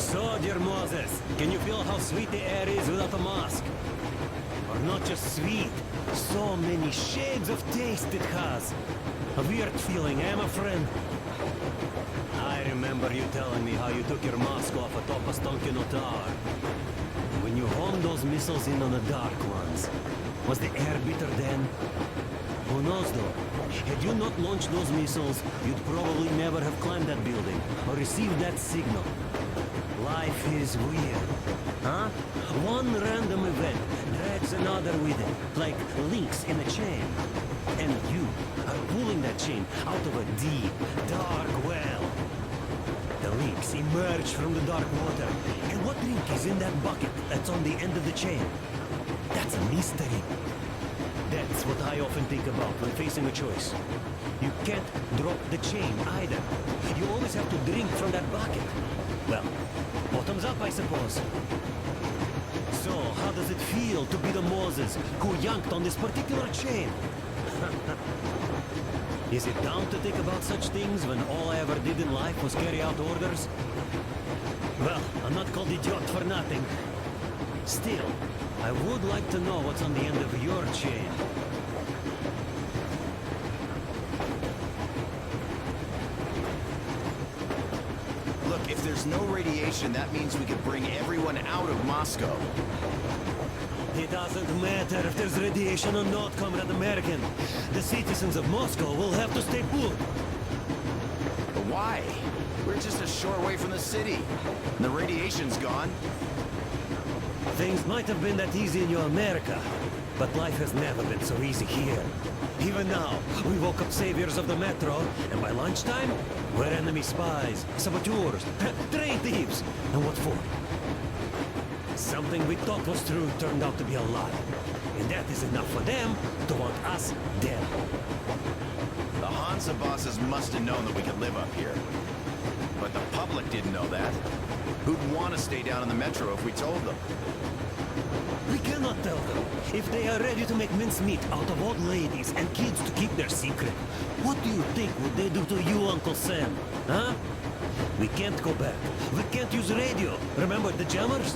So, dear Moses, can you feel how sweet the air is without a mask? Or not just sweet, so many shades of taste it has. A weird feeling, eh, my friend? I remember you telling me how you took your mask off atop a Stonkino tower. When you homed those missiles in on the dark ones, was the air bitter then? Who knows though? Had you not launched those missiles, you'd probably never have climbed that building or received that signal. Life is weird, huh? One random event drags another with it, like links in a chain. And you are pulling that chain out of a deep, dark well. The links emerge from the dark water. And what link is in that bucket that's on the end of the chain? That's a mystery. That's what I often think about when facing a choice. You can't drop the chain either. You always have to drink from that bucket. Well, bottoms up, I suppose. So, how does it feel to be the Moses who yanked on this particular chain? Is it down to think about such things when all I ever did in life was carry out orders? Well, I'm not called idiot for nothing. Still, I would like to know what's on the end of your chain. Look, if there's no radiation, that means we could bring everyone out of Moscow. It doesn't matter if there's radiation or not, Comrade American. The citizens of Moscow will have to stay put. But why? We're just a short way from the city. And the radiation's gone. Things might have been that easy in your America, but life has never been so easy here. Even now, we woke up saviors of the metro, and by lunchtime, we're enemy spies, saboteurs, train thieves. And what for? Something we thought was true turned out to be a lie. And that is enough for them to want us dead. The Hansa bosses must have known that we could live up here. But the public didn't know that. Who'd want to stay down in the metro if we told them? We cannot tell them. If they are ready to make mincemeat out of old ladies and kids to keep their secret, what do you think would they do to you, Uncle Sam? Huh? We can't go back. We can't use radio. Remember the jammers?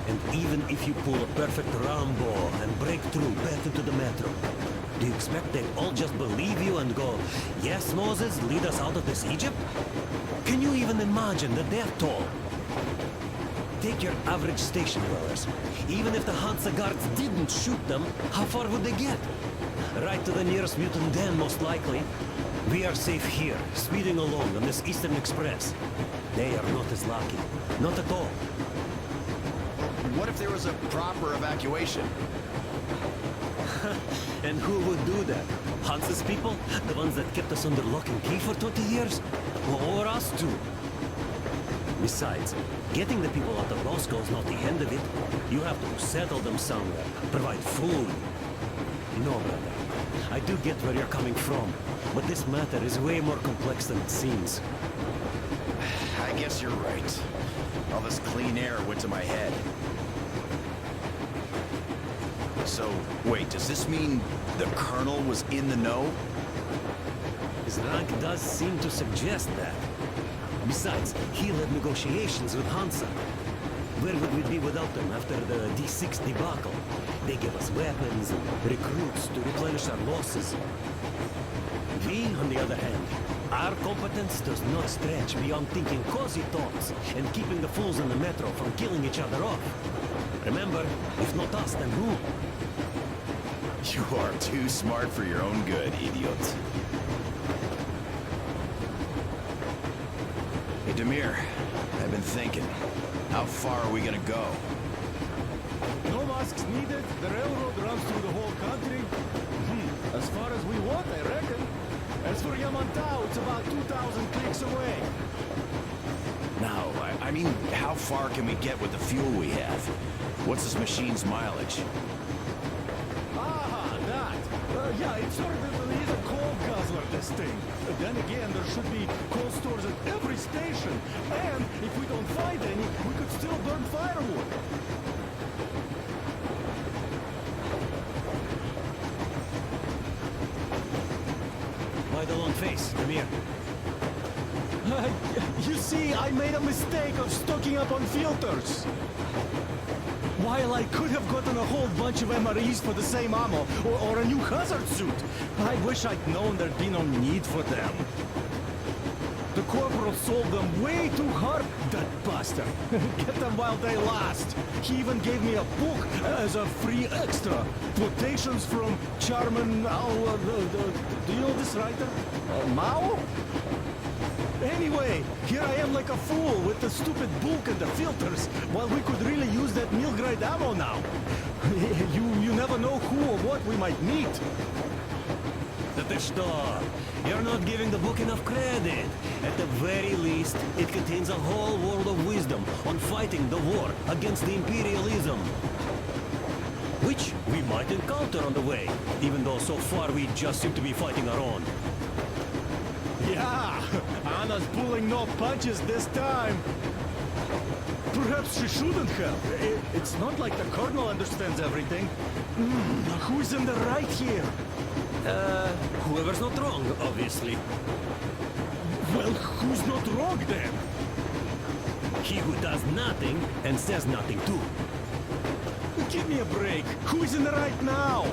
And even if you pull a perfect Rambo and break through back into the metro, do you expect they'll all just believe you and go, "Yes, Moses, lead us out of this Egypt"? Can you even imagine the death toll? Take your average station dwellers. Even if the Hansa guards didn't shoot them, how far would they get? Right to the nearest mutant den, most likely. We are safe here, speeding along on this Eastern Express. They are not as lucky. Not at all. What if there was a proper evacuation? And who would do that? Hansa's people? The ones that kept us under lock and key for 20 years? Or us too? Besides, getting the people out of Moscow is not the end of it. You have to settle them somewhere, provide food. No, brother. I do get where you're coming from, but this matter is way more complex than it seems. I guess you're right. All this clean air went to my head. So, wait, does this mean the Colonel was in the know? His rank does seem to suggest that. Besides, he led negotiations with Hansa. Where would we be without them after the D6 debacle? They gave us weapons and recruits to replenish our losses. We, on the other hand, our competence does not stretch beyond thinking cozy thoughts and keeping the fools in the metro from killing each other off. Remember, if not us, then who? You are too smart for your own good, idiot. Hey, Demir, I've been thinking. How far are we gonna go? No masks needed. The railroad runs through the whole country. As far as we want, I reckon. As for Yamantau, it's about 2,000 clicks away. Now, I mean, how far can we get with the fuel we have? What's this machine's mileage? Ah, that. Yeah, it sort of is a coal guzzler, this thing. But then again, there should be coal stores at every station. And if we don't find any, we could still burn firewood. Why the long face, Demir? You see, I made a mistake of stocking up on filters. While I could have gotten a whole bunch of MREs for the same ammo, or a new hazard suit, I wish I'd known there'd be no need for them. The corporal sold them way too hard, that bastard. Get them while they last. He even gave me a book as a free extra. Quotations from Charman, do you know this writer? Mao? Anyway, here I am like a fool with the stupid book and the filters, while we could really use that meal-grade ammo now. You never know who or what we might meet. Ты что? You're not giving the book enough credit. At the very least, it contains a whole world of wisdom on fighting the war against the imperialism. Which we might encounter on the way, even though so far we just seem to be fighting our own. Yeah, Anna's pulling no punches this time. Perhaps she shouldn't have. It's not like the Colonel understands everything. Who's in the right here? Whoever's not wrong, obviously. Well, who's not wrong then? He who does nothing and says nothing too. Give me a break. Who's in the right now?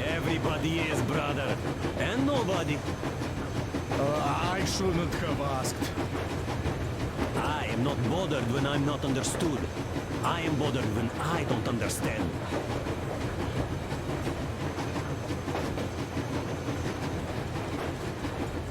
Everybody is, brother. And nobody. I shouldn't have asked. I am not bothered when I'm not understood. I am bothered when I don't understand.